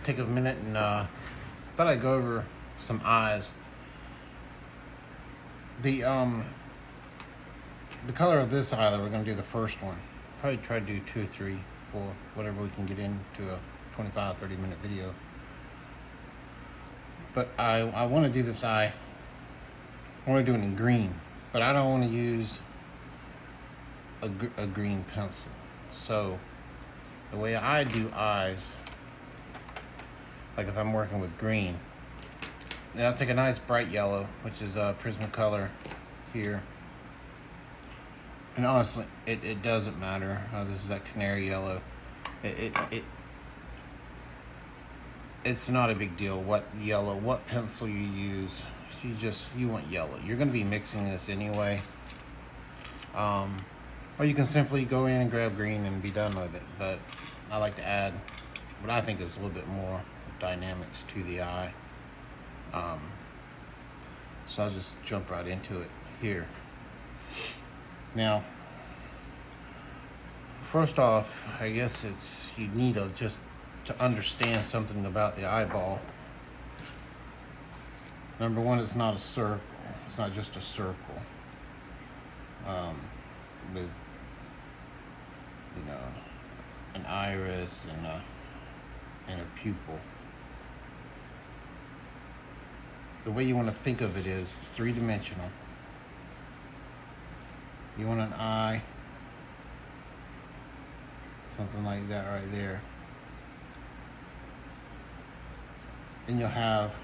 take a minute and thought I'd go over some eyes. The color of this eye that we're going to do the first one. Probably try to do 2 or 3, 4, whatever we can get into a 25, 30-minute video. But I want to do this eye. I want to do it in green, but I don't want to use a green pencil. So the way I do eyes, like if I'm working with green, now I'll take a nice bright yellow, which is Prismacolor here. And honestly, it doesn't matter. This is that canary yellow. It's not a big deal what yellow, what pencil you use. You want yellow. You're going to be mixing this anyway. Or you can simply go in and grab green and be done with it. But I like to add what I think is a little bit more dynamics to the eye. So I'll just jump right into it here. Now, first off, I guess you need just to understand something about the eyeball. Number one, it's not a circle. It's not just a circle with, an iris and a pupil. The way you want to think of it is three-dimensional. You want an eye, something like that right there. Then you'll have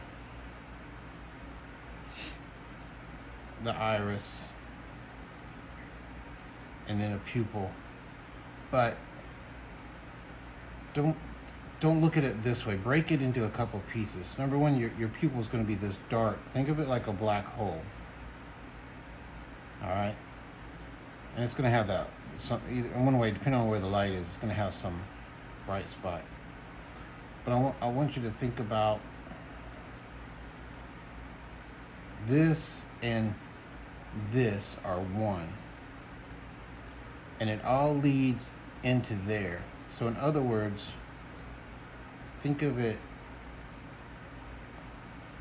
the iris and then a pupil. But don't look at it this way. Break it into a couple pieces. Number one, your pupil is going to be this dark. Think of it like a black hole. All right? And it's going to have either in one way, depending on where the light is, it's going to have some bright spot. But I want you to think about this and this are one. And it all leads into there. So in other words, think of it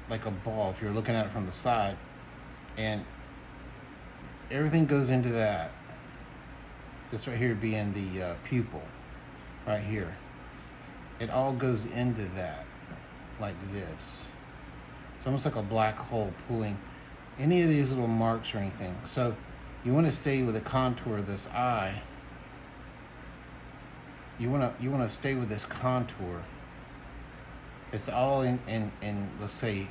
like a ball if you're looking at it from the side. And everything goes into that. This right here being the pupil, right here. It all goes into that, like this. It's almost like a black hole pulling any of these little marks or anything. So you want to stay with the contour of this eye. You want to stay with this contour. It's all in let's say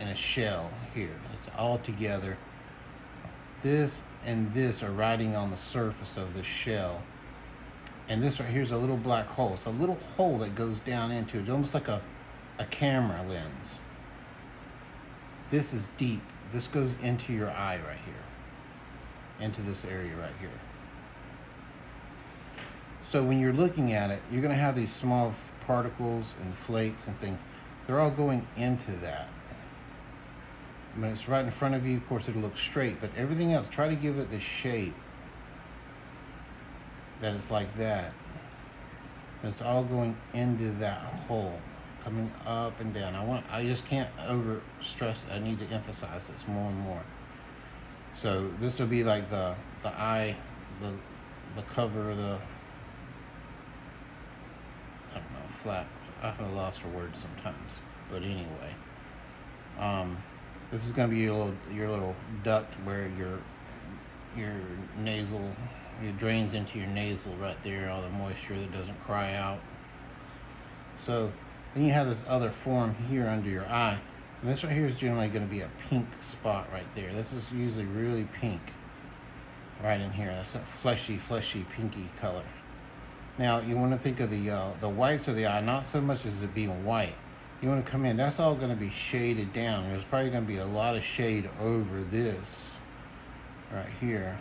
in a shell here. It's all together. This and this are riding on the surface of the shell. And this right here is a little black hole. It's a little hole that goes down into it. It's almost like a camera lens. This is deep. This goes into your eye right here. Into this area right here. So when you're looking at it, you're going to have these small particles and flakes and things. They're all going into that. When it's right in front of you, of course, it'll look straight. But everything else, try to give it the shape that it's like that. And it's all going into that hole, coming up and down. I just can't over stress. I need to emphasize this more and more. So this will be like the eye, the cover of the, I don't know, flap. I've lost for words sometimes. But anyway, this is going to be your little duct where your nasal, it drains into your nasal right there, all the moisture that doesn't cry out. So then you have this other form here under your eye. And this right here is generally going to be a pink spot right there. This is usually really pink right in here. That's that fleshy, pinky color. Now you want to think of the whites of the eye, not so much as it being white. You want to come in, that's all going to be shaded down. There's probably going to be a lot of shade over this right here.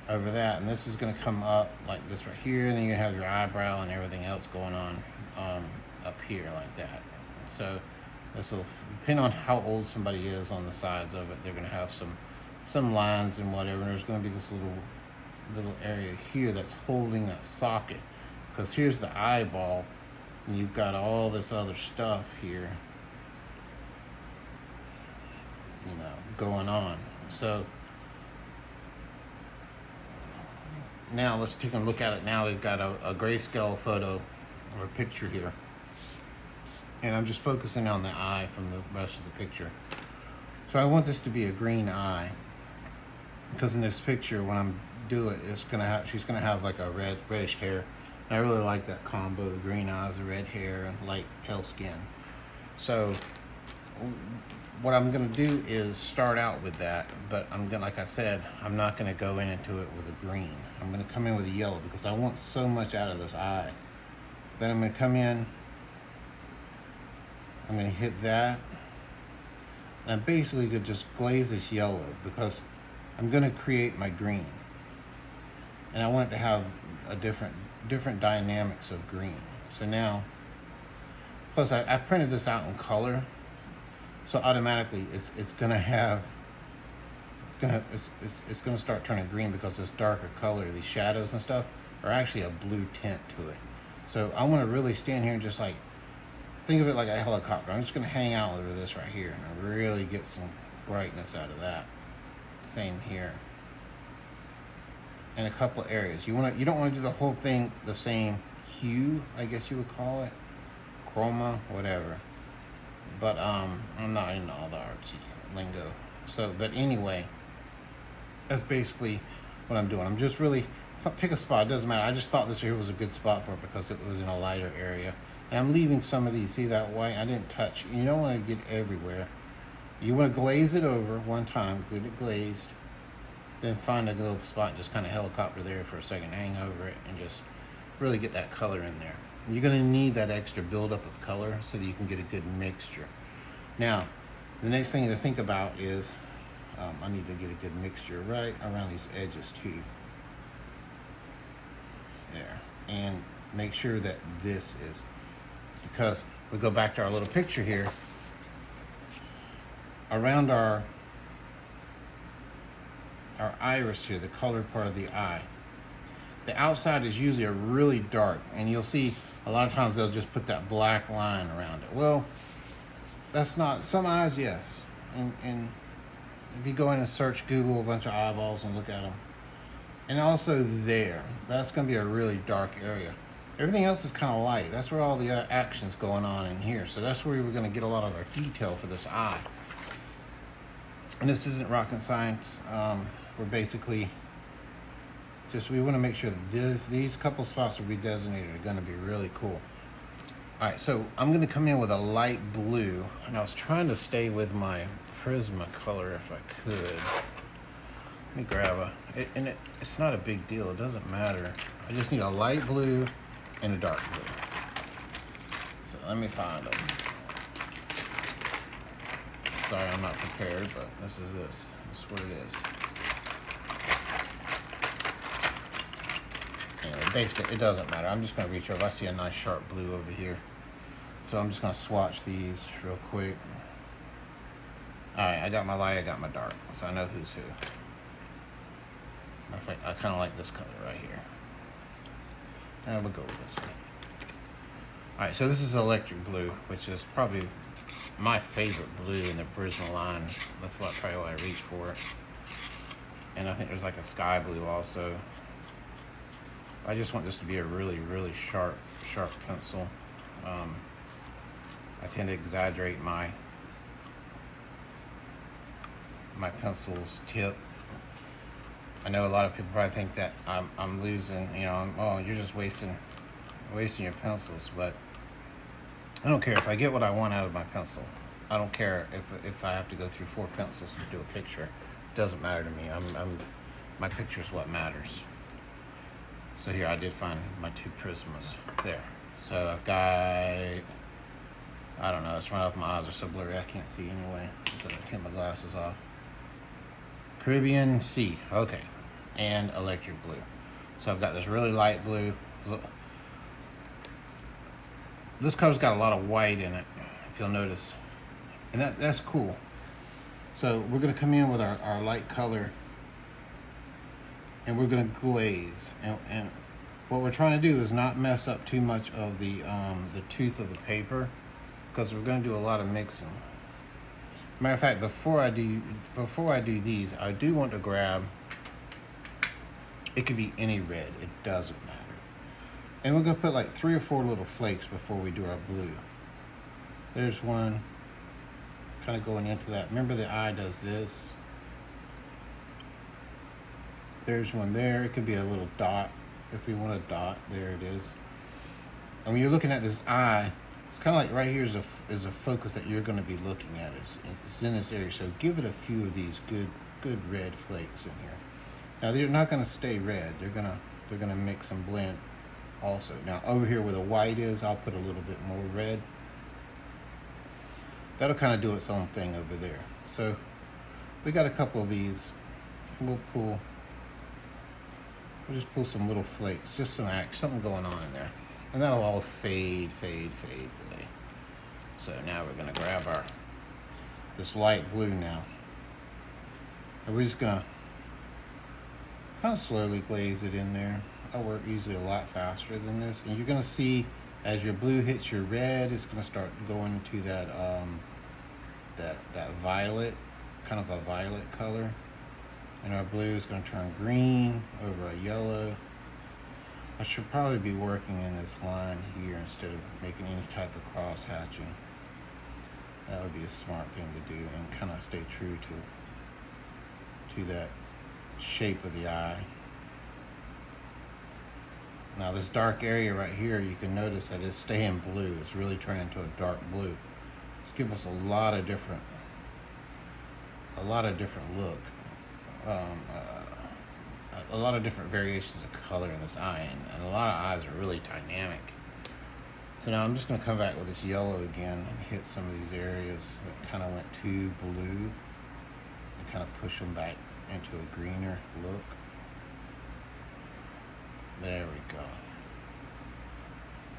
Over that, and this is going to come up like this right here, and then you have your eyebrow and everything else going on up here like that. So this will depend on how old somebody is on the sides of it. They're going to have some lines and whatever, and there's going to be this little area here that's holding that socket, because here's the eyeball, and you've got all this other stuff here, you know, going on. So now let's take a look at it. Now we've got a grayscale photo or a picture here, and I'm just focusing on the eye from the rest of the picture. So I want this to be a green eye, because in this picture, when I'm do it, she's gonna have like a reddish hair. And I really like that combo, the green eyes, the red hair, and light pale skin. So what I'm gonna do is start out with that, but like I said, I'm not gonna go into it with a green. I'm gonna come in with a yellow because I want so much out of this eye. Then I'm gonna come in, I'm gonna hit that, and I'm basically gonna just glaze this yellow because I'm gonna create my green. And I want it to have a different dynamics of green. So now, plus I printed this out in color, so automatically it's gonna start turning green because this darker color, these shadows and stuff, are actually a blue tint to it. So I want to really stand here and just like think of it like a helicopter. I'm just gonna hang out over this right here and really get some brightness out of that. Same here. In a couple of areas. You don't want to do the whole thing the same hue, I guess you would call it. Chroma, whatever. But I'm not into all the artsy lingo. So, but anyway, that's basically what I'm doing. I'm just really, if I pick a spot, it doesn't matter. I just thought this here was a good spot for it because it was in a lighter area. And I'm leaving some of these, see that white? I didn't touch. You don't want to get everywhere. You want to glaze it over one time, get it glazed. Then find a little spot and just kind of helicopter there for a second, hang over it, and just really get that color in there. You're going to need that extra buildup of color so that you can get a good mixture. Now, the next thing to think about is I need to get a good mixture right around these edges too. There. And make sure that this is, because we go back to our little picture here, around our iris here, the colored part of the eye. The outside is usually a really dark, and you'll see a lot of times they'll just put that black line around it. Well, that's not, some eyes, yes. And if you go in and search Google a bunch of eyeballs and look at them. And also there, that's gonna be a really dark area. Everything else is kind of light. That's where all the action's going on in here. So that's where we're gonna get a lot of our detail for this eye. And this isn't rocket science. We're basically just, we want to make sure that these couple spots that we designated are going to be really cool. All right, so I'm going to come in with a light blue, and I was trying to stay with my Prisma color if I could. Let me grab it's not a big deal. It doesn't matter. I just need a light blue and a dark blue. So let me find them. Sorry, I'm not prepared, but this is what it is. Anyway, basically, it doesn't matter. I'm just going to reach over. I see a nice sharp blue over here. So I'm just going to swatch these real quick. Alright, I got my light, I got my dark. So I know who's who. Matter of fact, I kind of like this color right here. And we'll go with this one. Alright, so this is electric blue, which is probably my favorite blue in the Prisma line. That's probably why I reach for it. And I think there's like a sky blue also. I just want this to be a really, really sharp pencil. I tend to exaggerate my pencil's tip. I know a lot of people probably think that I'm losing, oh, you're just wasting your pencils, but I don't care if I get what I want out of my pencil. I don't care if I have to go through 4 pencils to do a picture. It doesn't matter to me. My picture's what matters. So here I did find my 2 Prismas there. So I've got, I don't know, it's right off, my eyes are so blurry I can't see anyway. So I take my glasses off. Caribbean Sea, okay, and electric blue. So I've got this really light blue. This color's got a lot of white in it, if you'll notice, and that's cool. So we're gonna come in with our light color, and we're gonna glaze, and What we're trying to do is not mess up too much of the tooth of the paper, because we're going to do a lot of mixing. Matter of fact, before I do these, I do want to grab, it could be any red, it doesn't matter. And we're going to put like 3 or 4 little flakes before we do our blue. There's one kind of going into that. Remember, the eye does this. There's one there. It could be a little dot. If we want a dot, there it is. And when you're looking at this eye, it's kind of like right here is a focus that you're going to be looking at. It's in this area. So give it a few of these good red flakes in here. Now they're not going to stay red. They're gonna mix and blend also. Now over here where the white is, I'll put a little bit more red. That'll kind of do its own thing over there. So we got a couple of these. We'll just pull some little flakes, just something going on in there. And that'll all fade away. So now we're gonna grab this light blue now. And we're just gonna kind of slowly glaze it in there. I work usually a lot faster than this. And you're gonna see as your blue hits your red, it's gonna start going to that that violet, kind of a violet color. And our blue is going to turn green over a yellow. I should probably be working in this line here instead of making any type of cross hatching. That would be a smart thing to do, and kind of stay true to that shape of the eye. Now this dark area right here, you can notice that it's staying blue. It's really turning into a dark blue. It's giving us a lot of different look. A lot of different variations of color in this eye, and a lot of eyes are really dynamic. So now I'm just going to come back with this yellow again and hit some of these areas that kind of went too blue, and kind of push them back into a greener look. There we go.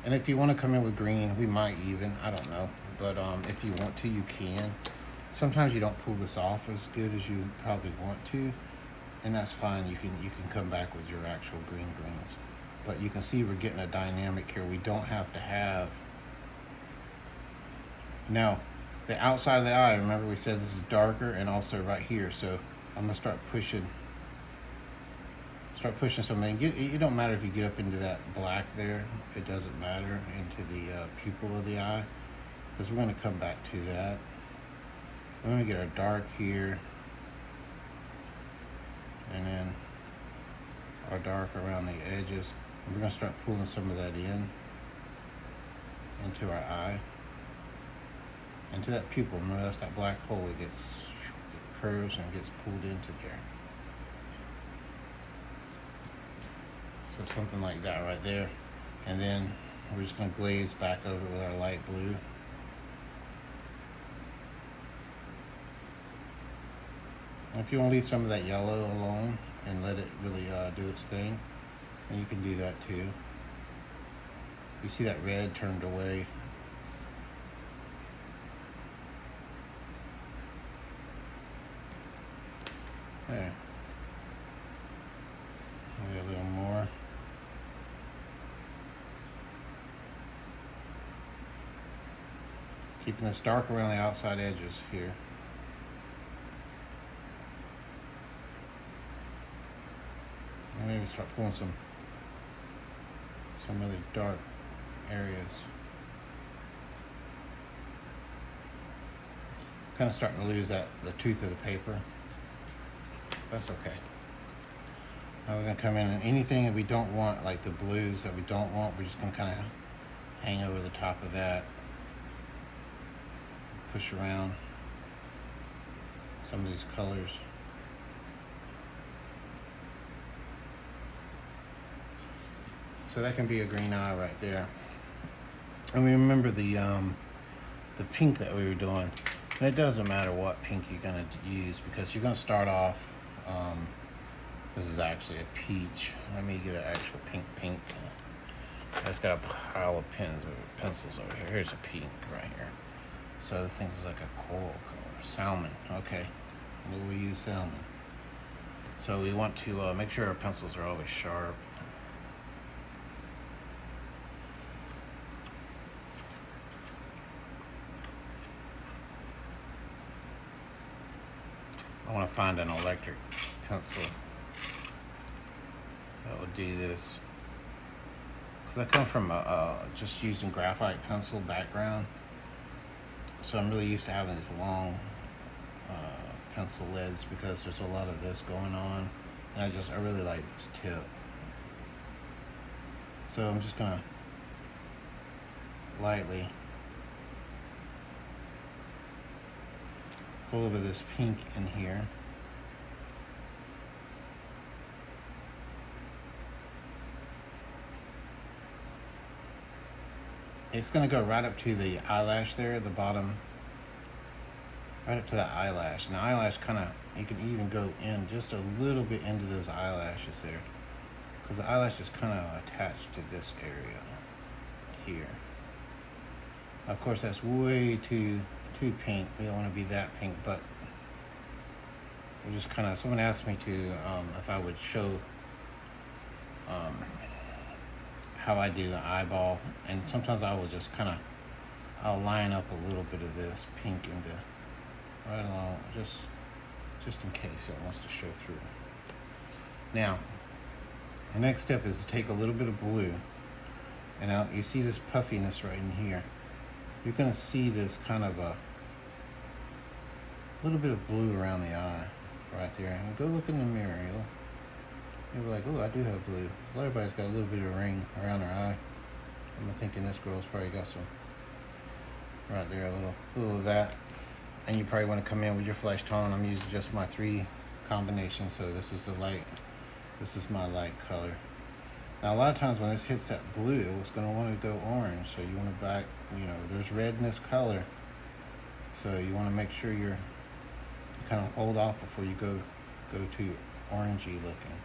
And if you want to come in with green, we might even, I don't know, but if you want to, you can. Sometimes you don't pull this off as good as you probably want to, and that's fine. You can come back with your actual greens. But you can see we're getting a dynamic here. We don't have to have. Now, the outside of the eye, remember we said this is darker, and also right here. So I'm gonna start pushing something. It don't matter if you get up into that black there. It doesn't matter, into the pupil of the eye, because we're gonna come back to that. We're going to get our dark here, and then our dark around the edges. And we're going to start pulling some of that into our eye, into that pupil. Remember, that's that black hole. It curves and gets pulled into there. So something like that right there. And then we're just going to glaze back over with our light blue. If you want to leave some of that yellow alone and let it really do its thing, then you can do that too. You see that red turned away. There. Maybe a little more. Keeping this dark around the outside edges here. Maybe start pulling some really dark areas. Kind of starting to lose the tooth of the paper. That's okay. Now we're going to come in, and anything that we don't want, like the blues that we don't want, we're just going to kind of hang over the top of that. Push around some of these colors. So that can be a green eye right there. And we remember the pink that we were doing. And it doesn't matter what pink you're gonna use, because you're gonna start off, this is actually a peach. Let me get an actual pink. It's got a pile of pencils over here. Here's a pink right here. So this thing is like a coral color, salmon. Okay, we'll use salmon. So we want to make sure our pencils are always sharp. I want to find an electric pencil that will do this. Because I come from just using graphite pencil background. So I'm really used to having these long pencil leads because there's a lot of this going on. And I really like this tip. So I'm just gonna lightly put a little bit of this pink in here. It's gonna go right up to the eyelash there, the bottom, right up to that eyelash. And the eyelash you can even go in just a little bit into those eyelashes there, because the eyelash is kind of attached to this area here. Of course, that's way too pink. We don't want to be that pink, but we're just kind of. Someone asked me to if I would show how I do an eyeball, and sometimes I will just I'll line up a little bit of this pink into right along, just in case it wants to show through. Now, the next step is to take a little bit of blue, and now you see this puffiness right in here. You're going to see this kind of a little bit of blue around the eye right there. And go look in the mirror. You'll be like, oh, I do have blue. Well, everybody's got a little bit of ring around their eye. I'm thinking this girl's probably got some right there, a little of that. And you probably want to come in with your flesh tone. I'm using just my 3 combinations. So this is the light. This is my light color. Now, a lot of times when this hits that blue, it's going to want to go orange. So you want to there's red in this color. So you want to make sure you kind of hold off before you go to orangey looking.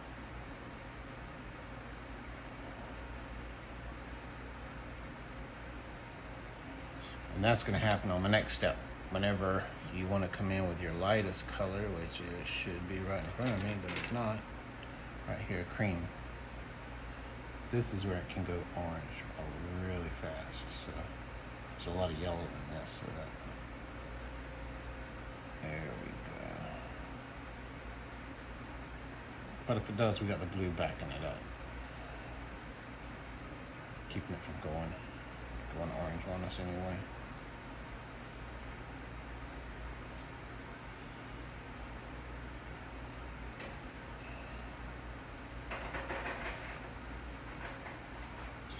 And that's going to happen on the next step. Whenever you want to come in with your lightest color, which it should be right in front of me, but it's not. Right here, cream. This is where it can go orange really fast. So there's a lot of yellow in this. So there we go. But if it does, we got the blue backing it up, keeping it from going orange on us anyway.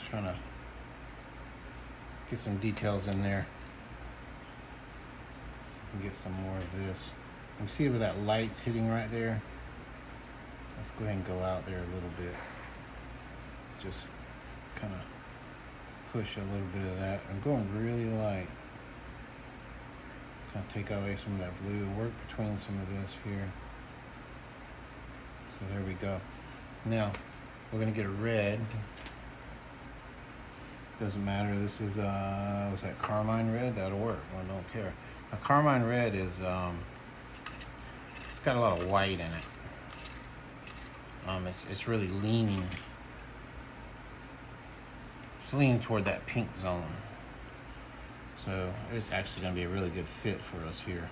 Trying to get some details in there and get some more of this. You see where that light's hitting right there? Let's go ahead and go out there a little bit. Just kind of push a little bit of that. I'm going really light. Kind of take away some of that blue and work between some of this here. So there we go. Now we're going to get a red. Doesn't matter. This is was that carmine red? That'll work. I don't care. A carmine red is it's got a lot of white in it. It's really leaning. It's leaning toward that pink zone. So it's actually going to be a really good fit for us here,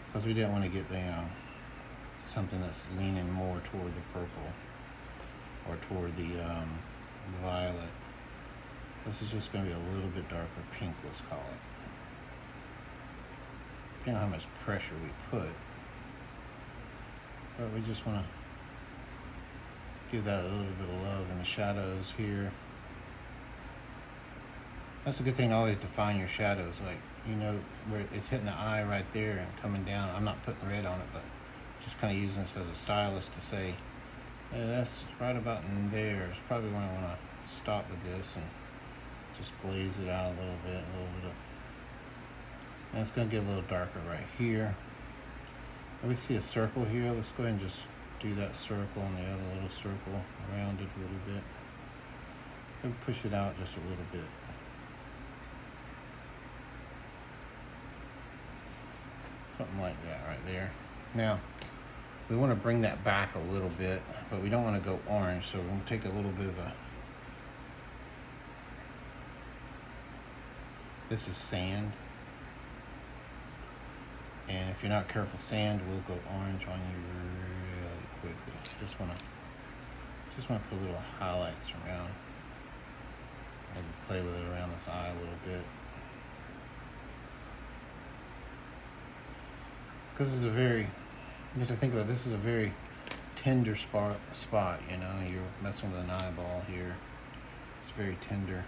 because we didn't want to get the something that's leaning more toward the purple or toward the violet. This is just going to be a little bit darker pink, let's call it. Depending on how much pressure we put. But we just want to give that a little bit of love in the shadows here. That's a good thing to always define your shadows. Like, where it's hitting the eye right there and coming down. I'm not putting red on it, but just kind of using this as a stylist to say, hey, that's right about in there. It's probably when I want to stop with this and just glaze it out a little bit and it's going to get a little darker right here. And we can see a circle here. Let's go ahead and just do that circle and the other little circle around it a little bit and push it out just a little bit. Something like that right there. Now we want to bring that back a little bit, but we don't want to go orange, so we're going to take a little bit of this is sand. And if you're not careful, sand will go orange on you really quickly. Just wanna put little highlights around. Maybe play with it around this eye a little bit. Because it's a very, you have to think about it, this is a very tender spot, you know, you're messing with an eyeball here. It's very tender.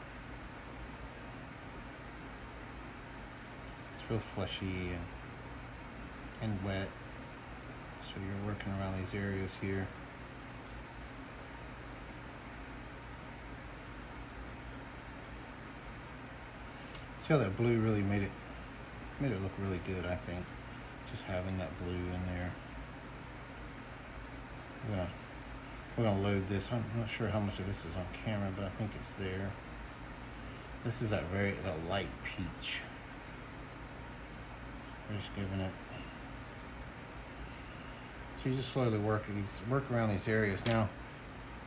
It's real fleshy and wet. So you're working around these areas here. See how that blue really made it look really good, I think. Just having that blue in there. We're gonna load this. I'm not sure how much of this is on camera, but I think it's there. This is that light peach. We're just giving it. So you just slowly work around these areas. Now,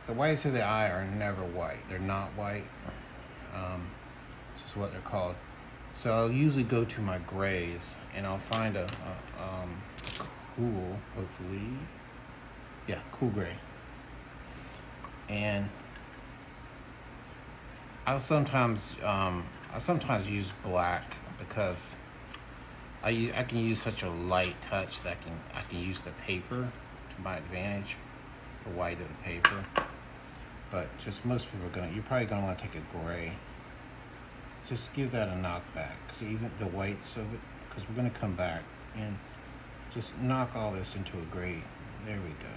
the whites of the eye are never white. They're not white. This is what they're called. So I'll usually go to my grays and I'll find a cool, hopefully, yeah, cool gray. And I sometimes use black because I can use such a light touch that I can use the paper to my advantage, the white of the paper. But just most people you're probably gonna want to take a gray. Just give that a knockback. So even the whites of it, because we're gonna come back and just knock all this into a gray. There we go.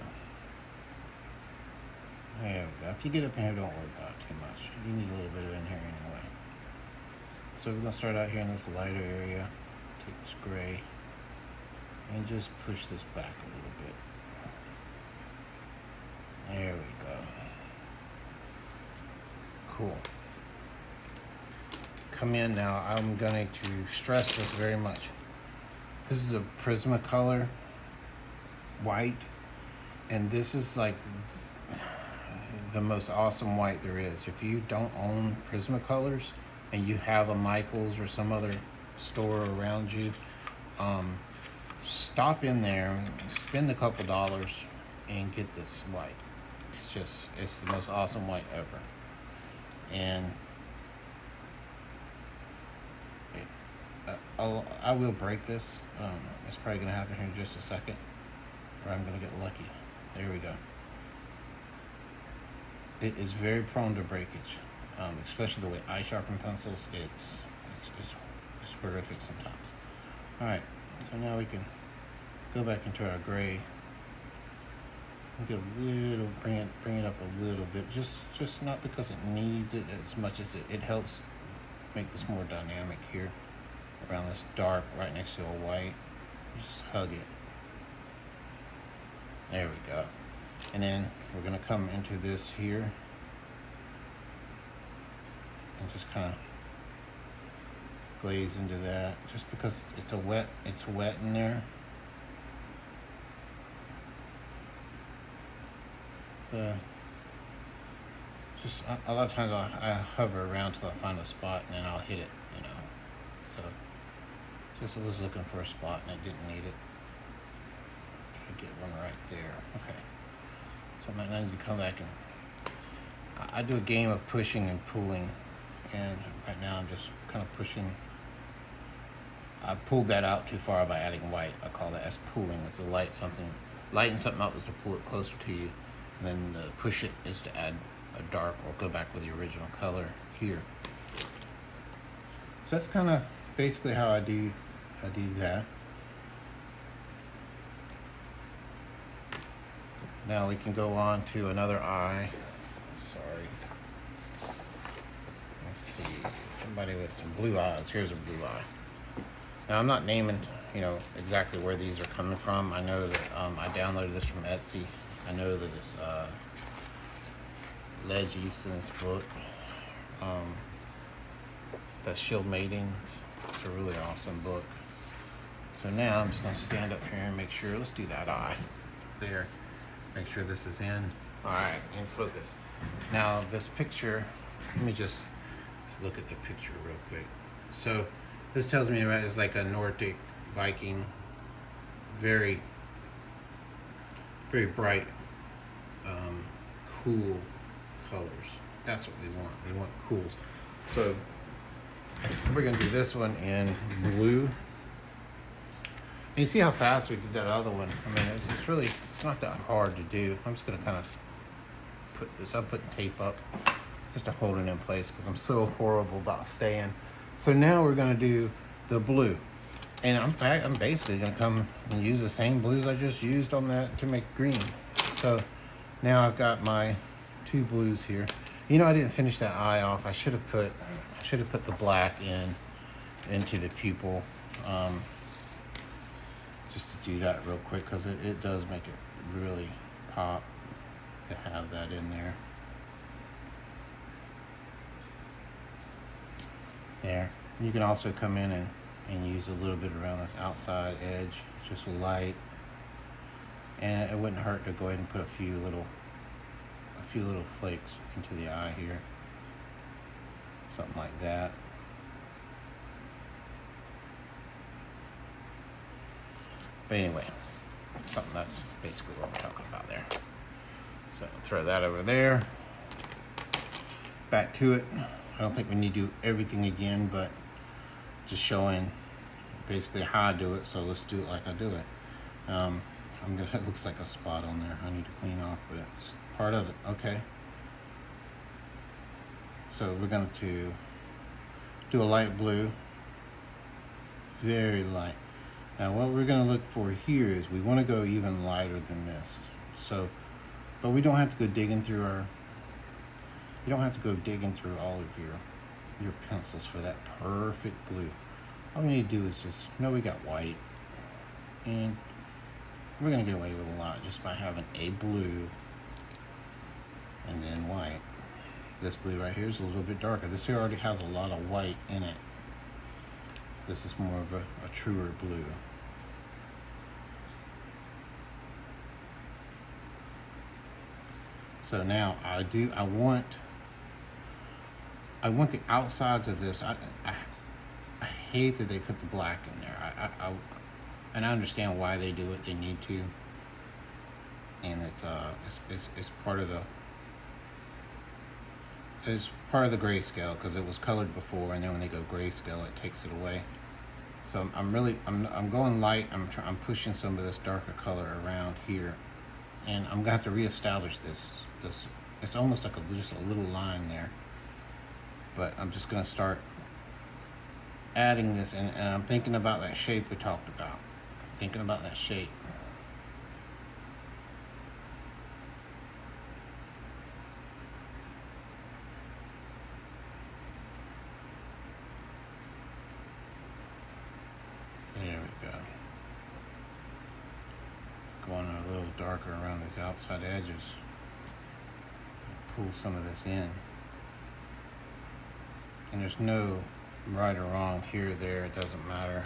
There we go. If you get up in here, don't worry about it too much. You need a little bit of in here anyway. So we're gonna start out here in this lighter area. Take this gray and just push this back a little bit. There we go. Cool. Come in now. I'm going to stress this very much. This is a Prismacolor white, and this is like the most awesome white there is. If you don't own Prismacolors and you have a Michaels or some other store around you, stop in there, spend a couple dollars, and get this white. It's the most awesome white ever. And I will break this. It's probably going to happen here in just a second, or I'm going to get lucky. There we go. It is very prone to breakage, especially the way I sharpen pencils. It's horrific sometimes. All right, so now we can go back into our gray. Get a little, bring it up a little bit. Just not because it needs it as much as it helps make this more dynamic here. Around this dark right next to a white, just hug it. There we go. And then we're gonna come into this here and just kind of glaze into that, just because it's wet in there. So just a lot of times I hover around till I find a spot and then I'll hit it, you know. So just was looking for a spot and I didn't need it. Try to get one right there. Okay. So I might need to come back and I do a game of pushing and pulling, and right now I'm just kind of pushing. I pulled that out too far by adding white. I call that as pulling. It's to lighten something up is to pull it closer to you, and then the push it is to add a dark or go back with the original color here. So that's kind of basically how I do that. Now we can go on to another eye. Sorry. Let's see. Somebody with some blue eyes. Here's a blue eye. Now I'm not naming, exactly where these are coming from. I know that I downloaded this from Etsy. I know that it's Ledge Easton's book. That's Shield Matings. It's a really awesome book. So now I'm just gonna stand up here and make sure, let's do that eye there. Make sure this is in. All right, in focus. Now this picture, let me just look at the picture real quick. So this tells me, right, it's like a Nordic Viking very, very bright, cool colors. That's what we want. We want cools. So we're gonna do this one in blue. And you see how fast we did that other one. I mean, it's really, it's not that hard to do. I'm just gonna kind of put this, I'm putting tape up just to hold it in place because I'm so horrible about staying. So now we're gonna do the blue. And I'm basically gonna come and use the same blues I just used on that to make green. So now I've got my two blues here. You know, I didn't finish that eye off. I should have put the black into the pupil, just to do that real quick because it does make it really pop to have that in there. There. You can also come in and use a little bit around this outside edge, just light. And it wouldn't hurt to go ahead and put a few little flakes into the eye here. Something like that. But anyway, that's basically what we're talking about there. So throw that over there. Back to it. I don't think we need to do everything again, but just showing basically how I do it. So let's do it like I do it. It looks like a spot on there I need to clean off, but it's part of it. Okay. So we're going to do a light blue, very light. Now what we're going to look for here is we want to go even lighter than this. So, but we don't have to go digging through you don't have to go digging through all of your pencils for that perfect blue. All we need to do is just know we got white, and we're going to get away with a lot just by having a blue and then white. This blue right here is a little bit darker. This here already has a lot of white in it. This is more of a truer blue. So now I want the outsides of this. I hate that they put the black in there. And I understand why they do it. They need to, and it's part of the grayscale because it was colored before, and then when they go grayscale, it takes it away. So I'm going light. I'm pushing some of this darker color around here, and I'm gonna have to reestablish this. It's almost like just a little line there, but I'm just gonna start adding this, and I'm thinking about that shape we talked about. Thinking about that shape. There we go. Going a little darker around these outside edges. Pull some of this in. And there's no right or wrong here or there. It doesn't matter.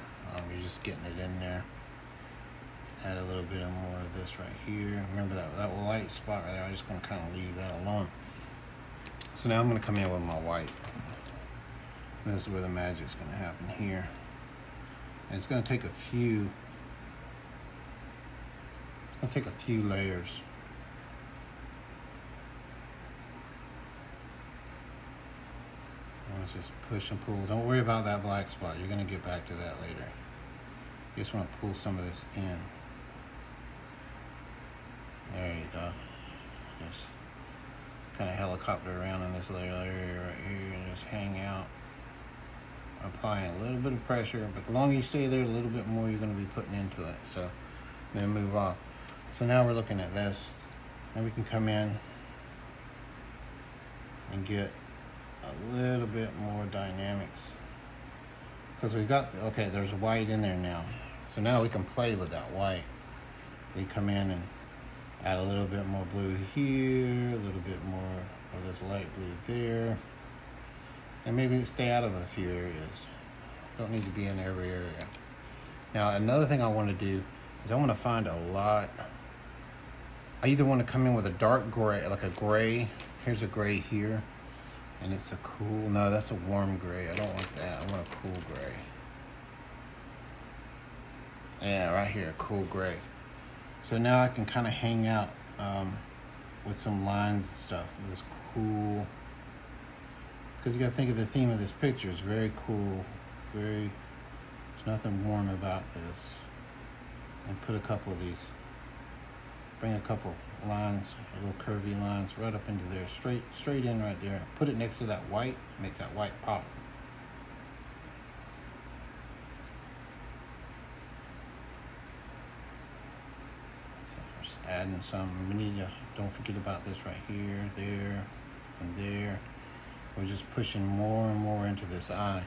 You're just getting it in there. Add a little bit more of this right here. Remember that light spot right there. I'm just going to kind of leave that alone. So now I'm going to come in with my white. And this is where the magic's going to happen here. And it's going to take a few layers. Let's just push and pull. Don't worry about that black spot. You're going to get back to that later. You just want to pull some of this in. There you go. Just kind of helicopter around on this layer right here and just hang out. Applying a little bit of pressure, but the longer you stay there, a little bit more you're going to be putting into it. So then move off. So now we're looking at this, and we can come in and get a little bit more dynamics because we've got, okay, there's white in there now. So now we can play with that white. We come in and add a little bit more blue here, a little bit more of this light blue there. And maybe stay out of a few areas. Don't need to be in every area. Now, another thing I want to do is I want to find a lot. I either want to come in with a dark gray, like a gray. Here's a gray here. And it's a cool, no, that's a warm gray. I don't want that. I want a cool gray. Yeah, right here, cool gray. So now I can kind of hang out with some lines and stuff. This cool, because you got to think of the theme of this picture. It's very cool, very. There's nothing warm about this. And put a couple of these. Bring a couple lines, little curvy lines, right up into there, straight in right there. Put it next to that white. Makes that white pop. Adding some. We need to, don't forget about this right here, there, and there. We're just pushing more and more into this eye.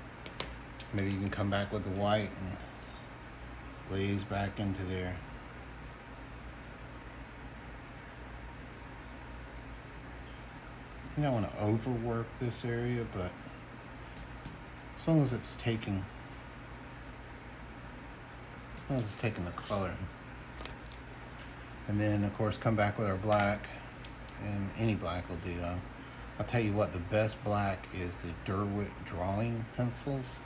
Maybe you can come back with the white and glaze back into there. You don't want to overwork this area, but as long as it's taking the color. And then, of course, come back with our black, and any black will do. I'll tell you what, the best black is the Derwent drawing pencils.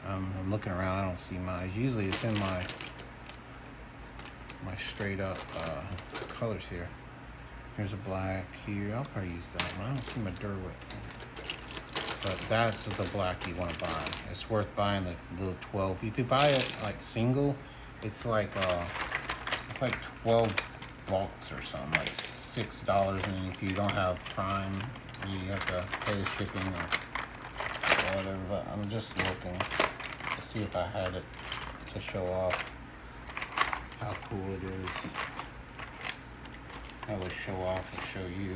I'm looking around, I don't see mine. Usually it's in my straight up colors here. Here's a black here. I'll probably use that one. I don't see my Derwent. But that's the black you want to buy. It's worth buying the little 12. If you buy it like single, it's like 12 bucks or something, like $6. And if you don't have Prime, you have to pay the shipping or whatever. But I'm just looking to see if I had it to show off how cool it is. I will show off and show you.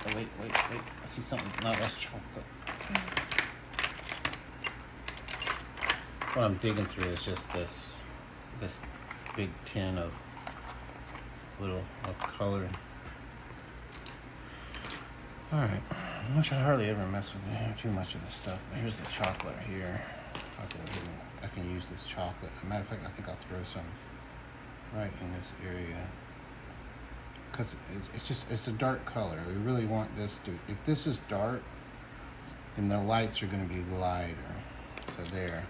Oh, wait. I see something. No, that's chocolate. What I'm digging through is just this big tin of color. All right, which I hardly ever mess with too much of this stuff. But here's the chocolate here. I can use this chocolate. As a matter of fact, I think I'll throw some right in this area because it's a dark color. We really want this to. If this is dark, then the lights are going to be lighter. So there.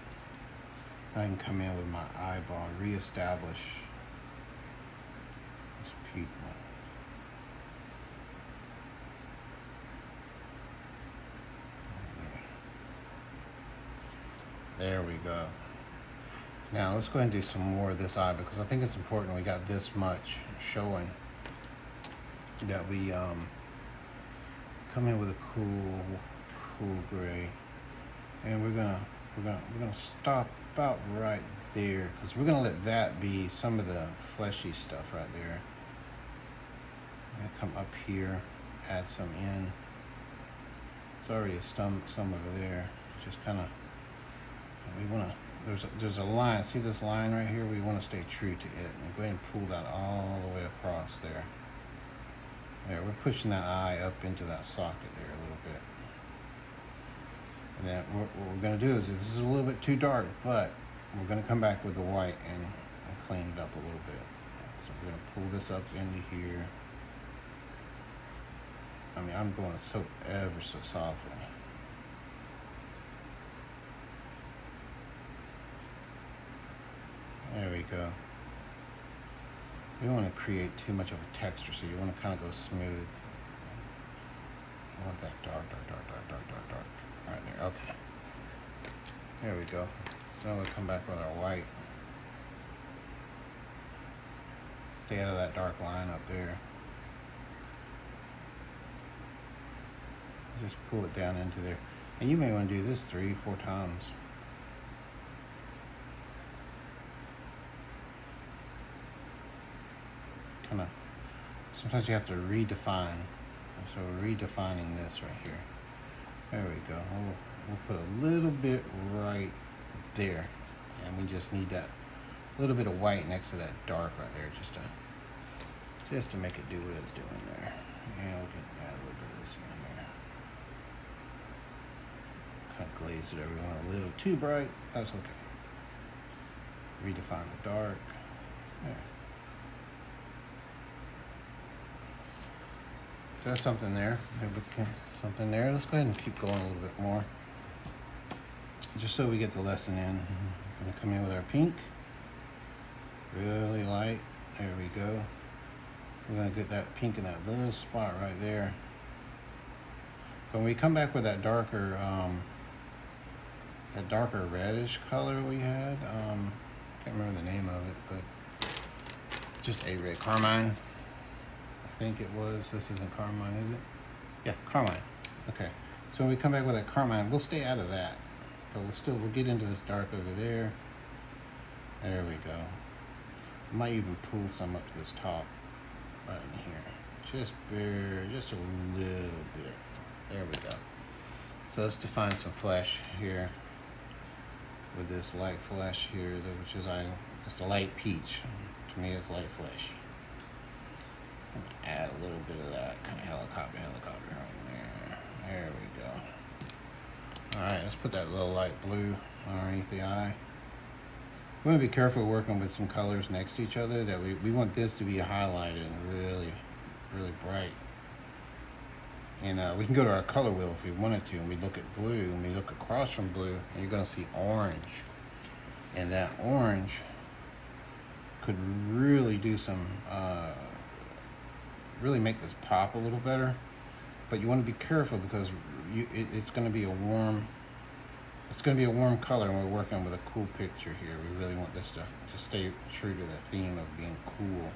I can come in with my eyeball, reestablish this pupil. There we go. Now let's go ahead and do some more of this eye because I think it's important we got this much showing that we come in with a cool gray, and we're gonna stop about right there because we're gonna let that be some of the fleshy stuff right there. I'm gonna come up here, add some in. It's already some over there. Just kind of, we want to. There's a line. See this line right here? We want to stay true to it. And go ahead and pull that all the way across there. There, we're pushing that eye up into that socket there a little bit. And then what we're going to do is, this is a little bit too dark, but we're going to come back with the white and clean it up a little bit. So we're going to pull this up into here. I mean, I'm going ever so softly. There we go. You don't want to create too much of a texture, so you want to kind of go smooth. I want that dark. Right there, okay. There we go. So now we come back with our white. Stay out of that dark line up there. Just pull it down into there. And you may want to do this 3-4 times. Kind of, sometimes you have to redefine. So we're redefining this right here. There we go. We'll put a little bit right there. And we just need that little bit of white next to that dark right there just to make it do what it's doing there. And we can add a little bit of this in here. Kind of glaze it everyone a little too bright. That's okay. Redefine the dark. There. So that's something there. Something there. Let's go ahead and keep going a little bit more, just so we get the lesson in. Gonna come in with our pink. Really light. There we go. We're gonna get that pink in that little spot right there. But when we come back with that darker reddish color we had, can't remember the name of it, but just a red carmine. I think it was. This isn't carmine, is it? Yeah, carmine. Okay. So when we come back with that carmine, we'll stay out of that, but we'll get into this dark over there. There we go. Might even pull some up to this top right in here. Just a little bit. There we go. So let's define some flesh here with this light flesh here, which is just a light peach. To me, it's light flesh. Add a little bit of that kind of helicopter right there. There we go. All right, let's put that little light blue underneath the eye. We want to be careful working with some colors next to each other. That we want this to be highlighted and really, really bright. And we can go to our color wheel if we wanted to, and we look at blue, and we look across from blue, and you're going to see orange. And that orange could really do some, really make this pop a little better. But you want to be careful because it's going to be a warm, color, and we're working with a cool picture here. We really want this to stay true to the theme of being cool.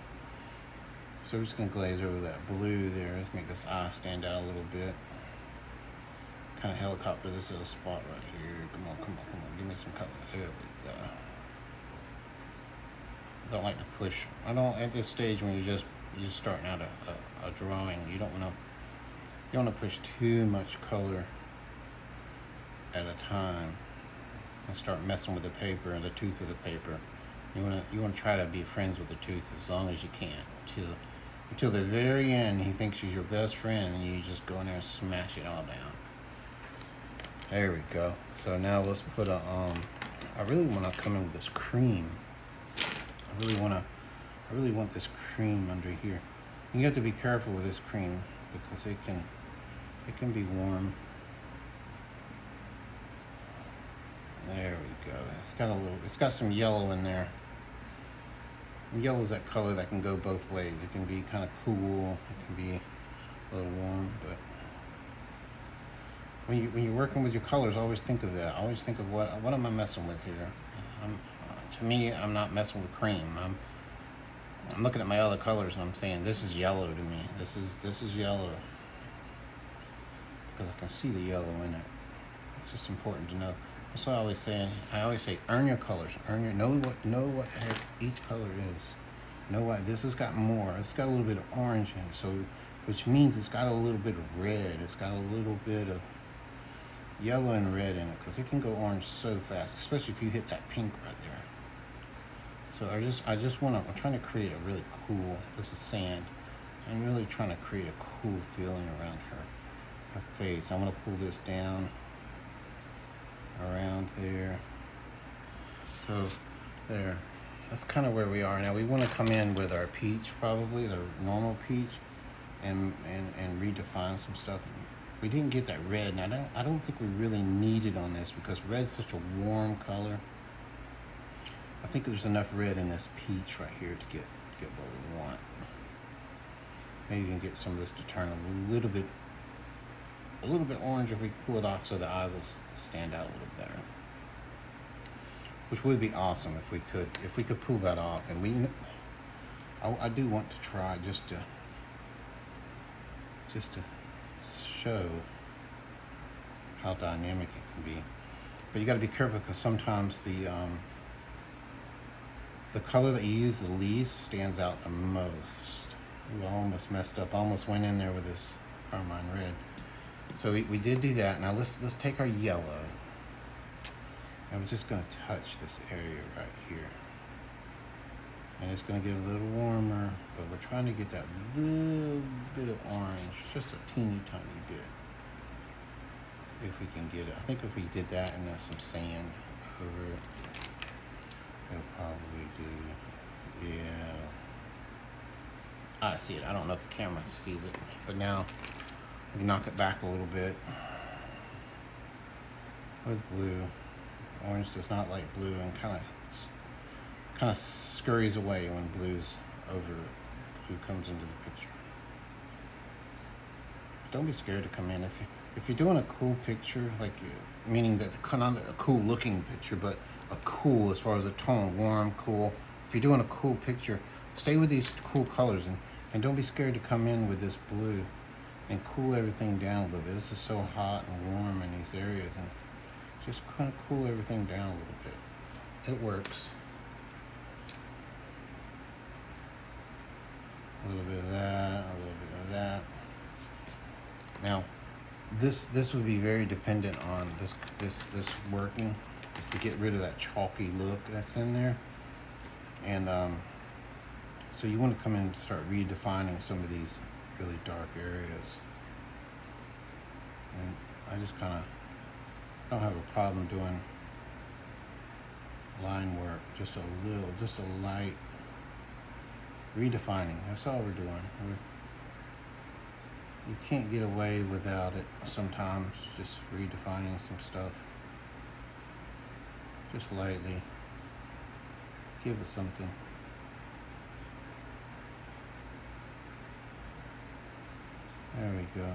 So we're just going to glaze over that blue there. Let's make this eye stand out a little bit. Kind of helicopter this little spot right here. Come on. Give me some color. There we go. I don't like to push. I don't, at this stage when you're just starting out a drawing, you don't want to push too much color at a time and start messing with the paper and the tooth of the paper. You want to try to be friends with the tooth as long as you can until the very end. He thinks he's your best friend, and then you just go in there and smash it all down. There we go. So now let's put a I really want to come in with this cream. I really want this cream under here. You have to be careful with this cream because it can be warm. There we go. It's got some yellow in there. Yellow is that color that can go both ways. It can be kind of cool. It can be a little warm, but when you're working with your colors, always think of that. Always think of what am I messing with here. To me, I'm not messing with cream. I'm looking at my other colors and I'm saying this is yellow to me. This is yellow because I can see the yellow in it. It's just important to know. That's what I always say, earn your colors. Know what the heck each color is. Know what this has got more. It's got a little bit of orange in it, so which means it's got a little bit of red. It's got a little bit of yellow and red in it because it can go orange so fast, especially if you hit that pink right there. So I'm trying to create a really cool. This is sand. I'm really trying to create a cool feeling around her face. I'm gonna pull this down around there. So there, that's kind of where we are now. We want to come in with our peach, probably the normal peach, and redefine some stuff. We didn't get that red, and I don't think we really need it on this because red's such a warm color. I think there's enough red in this peach right here to get what we want. Maybe even get some of this to turn a little bit orange if we pull it off so the eyes will stand out a little better. Which would be awesome if we could pull that off. And I do want to try just to show how dynamic it can be. But you got to be careful because sometimes the color that you use the least stands out the most. We almost messed up. Almost went in there with this carmine red. So we did do that. Now let's take our yellow. And we're just going to touch this area right here. And it's going to get a little warmer, but we're trying to get that little bit of orange, just a teeny tiny bit. If we can get it. I think if we did that and then some sand over it, it'll probably do, yeah. I see it. I don't know if the camera sees it, but now we knock it back a little bit with blue. Orange does not like blue and kind of scurries away when blue comes into the picture. Don't be scared to come in. If you're doing a cool picture, like meaning that not a cool looking picture, but a cool as far as a tone, warm, cool. If you're doing a cool picture, stay with these cool colors and don't be scared to come in with this blue and cool everything down a little bit. This is so hot and warm in these areas, and just kind of cool everything down a little bit. It works. A little bit of that, a little bit of that. Now, this would be very dependent on this working, is to get rid of that chalky look that's in there. And so you want to come in and start redefining some of these really dark areas. And I just kind of don't have a problem doing line work, just a light redefining. That's all we're doing. You can't get away without it sometimes, just redefining some stuff. Just lightly. Give it something. There we go.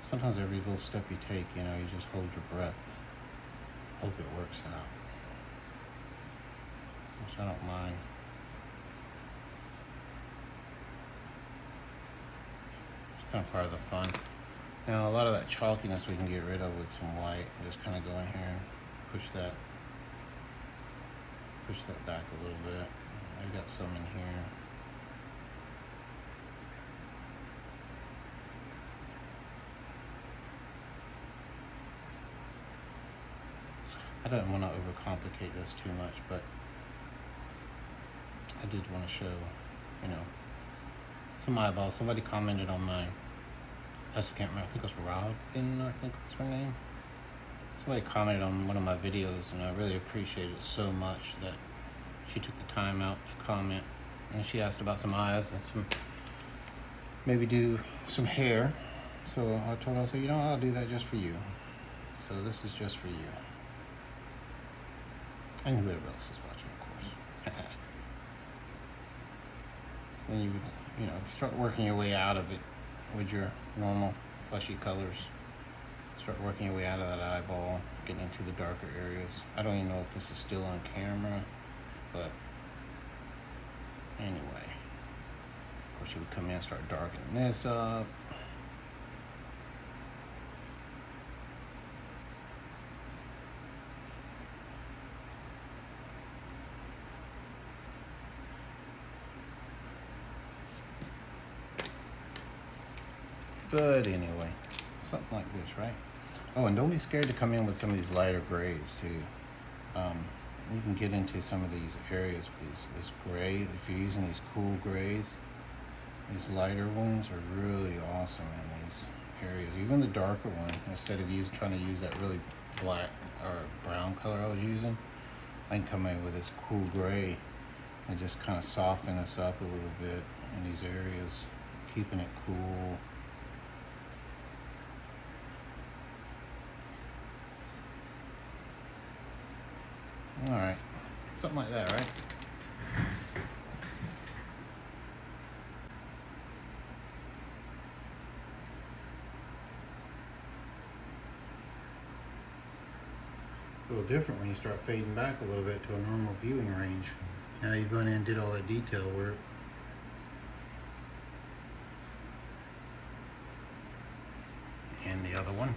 Sometimes every little step you take, you just hold your breath. Hope it works out. Which I don't mind. It's kind of part of the fun. Now, a lot of that chalkiness we can get rid of with some white. Just kind of go in here and push that back a little bit. I've got some in here. I don't want to overcomplicate this too much, but I did want to show, some eyeballs. Somebody commented on my, I just can't remember, I think it was Robin, I think was her name. Somebody commented on one of my videos, and I really appreciate it so much that she took the time out to comment. And she asked about some eyes and maybe do some hair. So I told her, I said, I'll do that just for you. So this is just for you. And whoever else is watching, of course. So then you would, start working your way out of it with your normal fleshy colors. Start working your way out of that eyeball, getting into the darker areas. I don't even know if this is still on camera, but anyway. Of course, you would come in and start darkening this up. But anyway, something like this, right? Oh, and don't be scared to come in with some of these lighter grays too. You can get into some of these areas with this gray. If you're using these cool grays, these lighter ones are really awesome in these areas. Even the darker one, instead of trying to use that really black or brown color I was using, I can come in with this cool gray and just kind of soften this up a little bit in these areas, keeping it cool. All right, something like that, right? A little different when you start fading back a little bit to a normal viewing range. Now you've gone in and did all that detail work. And the other one.